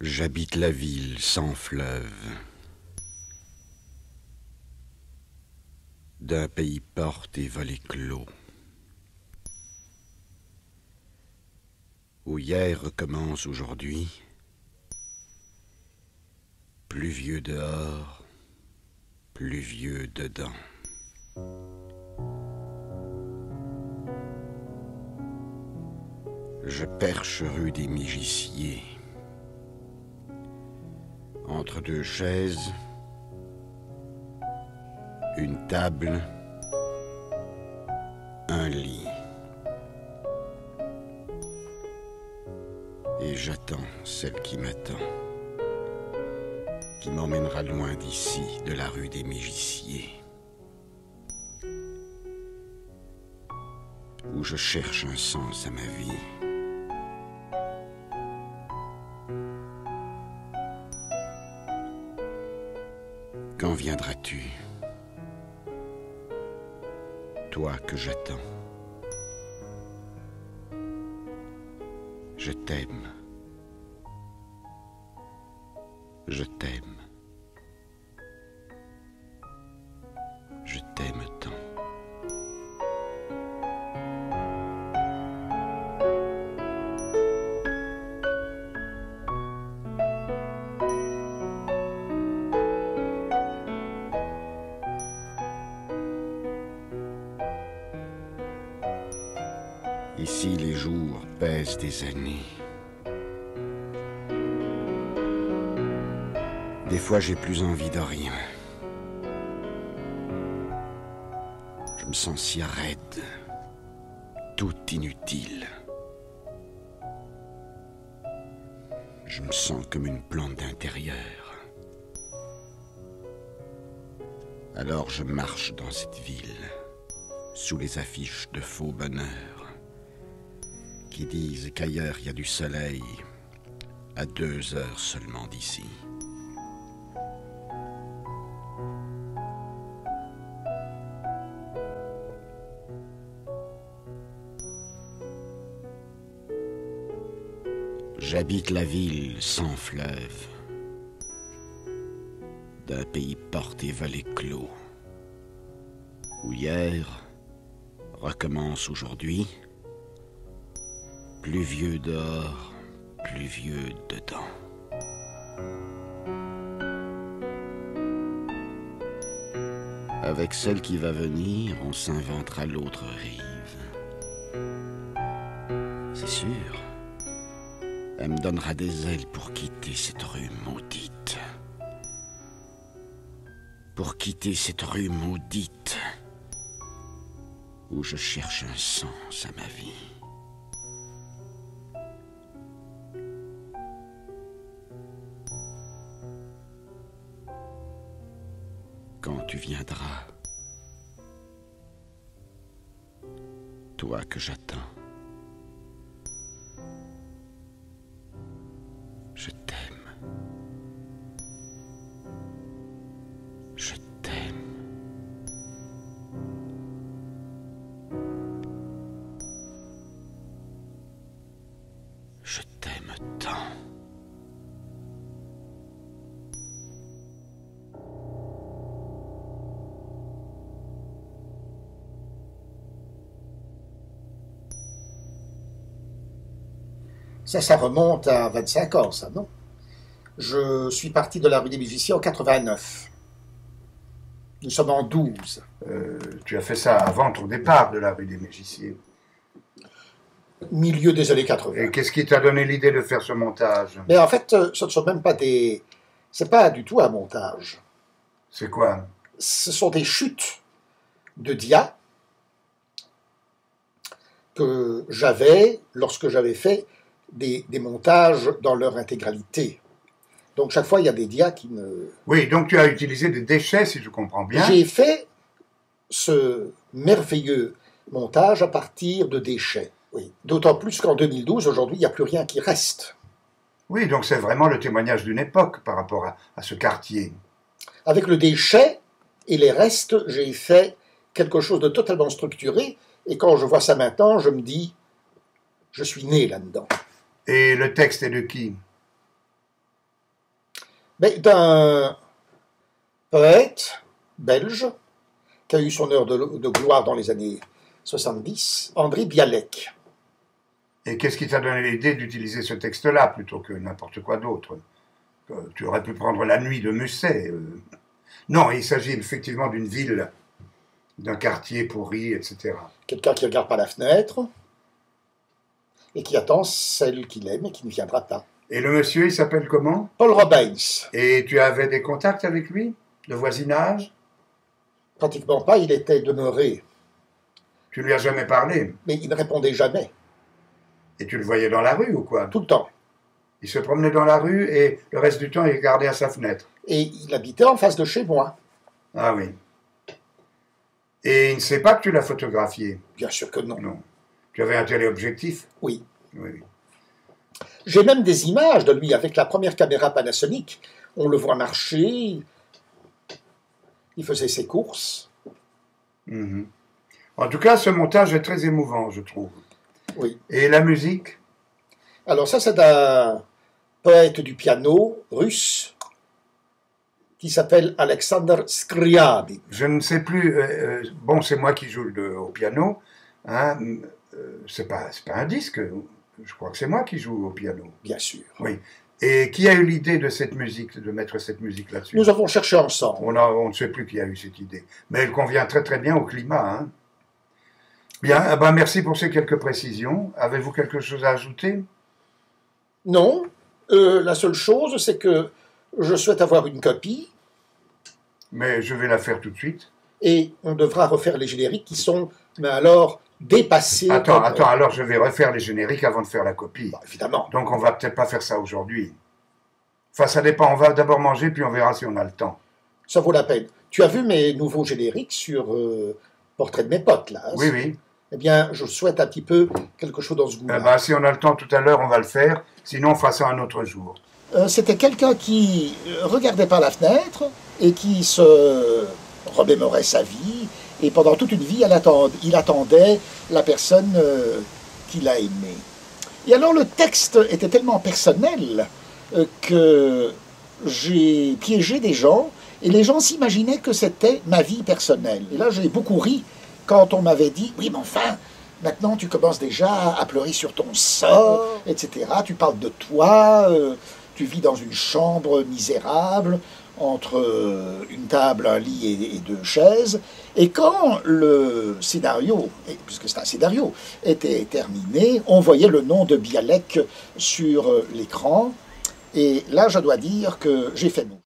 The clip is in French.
J'habite la ville sans fleuve, d'un pays porte et volets clos, où hier recommence aujourd'hui, pluvieux dehors, pluvieux dedans. Je perche rue des Mégiciers, entre deux chaises, une table, un lit. Et j'attends celle qui m'attend, qui m'emmènera loin d'ici, de la rue des Mégiciers, où je cherche un sens à ma vie. Quand viendras-tu, toi que j'attends? Je t'aime, je t'aime, je t'aime tant. Ici, les jours pèsent des années. Des fois, j'ai plus envie de rien. Je me sens si raide, tout inutile. Je me sens comme une plante d'intérieur. Alors je marche dans cette ville, sous les affiches de faux bonheur, qui disent qu'ailleurs il y a du soleil, à 2 heures seulement d'ici. J'habite la ville sans fleuve, d'un pays porte et volets clos, où hier recommence aujourd'hui, pluvieux dehors, pluvieux dedans. Avec celle qui va venir, on s'inventera l'autre rive. C'est sûr, elle me donnera des ailes pour quitter cette rue maudite. Pour quitter cette rue maudite, où je cherche un sens à ma vie. Quand tu viendras, toi que j'attends, je t'aime, je t'aime, je t'aime tant. Ça remonte à 25 ans, ça, non? Je suis parti de la rue des Mégiciers en 89. Nous sommes en 12. Tu as fait ça avant ton départ de la rue des Mégiciers. Milieu des années 80. Et qu'est-ce qui t'a donné l'idée de faire ce montage? Mais en fait, ce ne sont même pas des... C'est pas du tout un montage. C'est quoi? Ce sont des chutes de dia que j'avais lorsque j'avais fait des montages dans leur intégralité. Donc chaque fois, il y a des dias qui me... Oui, donc tu as utilisé des déchets, si je comprends bien. J'ai fait ce merveilleux montage à partir de déchets. Oui. D'autant plus qu'en 2012, aujourd'hui, il n'y a plus rien qui reste. Oui, donc c'est vraiment le témoignage d'une époque par rapport à ce quartier. Avec le déchet et les restes, j'ai fait quelque chose de totalement structuré. Et quand je vois ça maintenant, je me dis, je suis né là-dedans. Et le texte est de qui? Mais d'un poète belge qui a eu son heure de gloire dans les années 70, André Bialek. Et qu'est-ce qui t'a donné l'idée d'utiliser ce texte-là plutôt que n'importe quoi d'autre? Tu aurais pu prendre La Nuit de Musset. Non, il s'agit effectivement d'une ville, d'un quartier pourri, etc. Quelqu'un qui regarde par la fenêtre et qui attend celle qu'il aime et qui ne viendra pas. Et le monsieur, il s'appelle comment? Paul Rubens. Et tu avais des contacts avec lui? De voisinage? Pratiquement pas, il était demeuré, Tu lui as jamais parlé? mais il ne répondait jamais, Et tu le voyais dans la rue ou quoi? tout le temps. Il se promenait dans la rue et le reste du temps, il regardait à sa fenêtre. Et il habitait en face de chez moi. Ah oui. Et il ne sait pas que tu l'as photographié? Bien sûr que non. Non. Tu avais un téléobjectif? Oui. Oui. J'ai même des images de lui avec la première caméra Panasonic. On le voit marcher, il faisait ses courses. Mhm. En tout cas, ce montage est très émouvant, je trouve. Oui. Et la musique? Alors ça, c'est un poète du piano russe qui s'appelle Alexander Scriabin. Je ne sais plus. Bon, c'est moi qui joue au piano. Hein, c'est pas un disque. Je crois que c'est moi qui joue au piano. Bien sûr. Oui. Et qui a eu l'idée de cette musique, de mettre cette musique là-dessus? Nous avons cherché ensemble. On ne sait plus qui a eu cette idée. Mais elle convient très très bien au climat. Hein. Bien, eh ben, merci pour ces quelques précisions. Avez-vous quelque chose à ajouter? Non, la seule chose, c'est que je souhaite avoir une copie Mais je vais la faire tout de suite. et on devra refaire les génériques qui sont, mais alors, dépassés. Attends, alors je vais refaire les génériques avant de faire la copie. Bah, évidemment. Donc on va peut-être pas faire ça aujourd'hui. Enfin, ça dépend. On va d'abord manger, puis on verra si on a le temps. Ça vaut la peine. Tu as vu mes nouveaux génériques sur Portrait de mes potes, là? Oui, oui. Eh bien, je souhaite un petit peu quelque chose dans ce goût-là. Eh ben, si on a le temps tout à l'heure, on va le faire. Sinon, on fera ça un autre jour. C'était quelqu'un qui regardait par la fenêtre et qui se remémorait sa vie. Et pendant toute une vie, il attendait la personne qu'il a aimée. Et alors le texte était tellement personnel que j'ai piégé des gens et les gens s'imaginaient que c'était ma vie personnelle. Et là, j'ai beaucoup ri quand on m'avait dit « Oui, mais enfin, maintenant tu commences déjà à pleurer sur ton sort, etc. Tu parles de toi, tu vis dans une chambre misérable, entre une table, un lit et deux chaises. » Et quand le scénario, puisque c'est un scénario, était terminé, on voyait le nom de Bialek sur l'écran. Et là, je dois dire que j'ai fait mouche.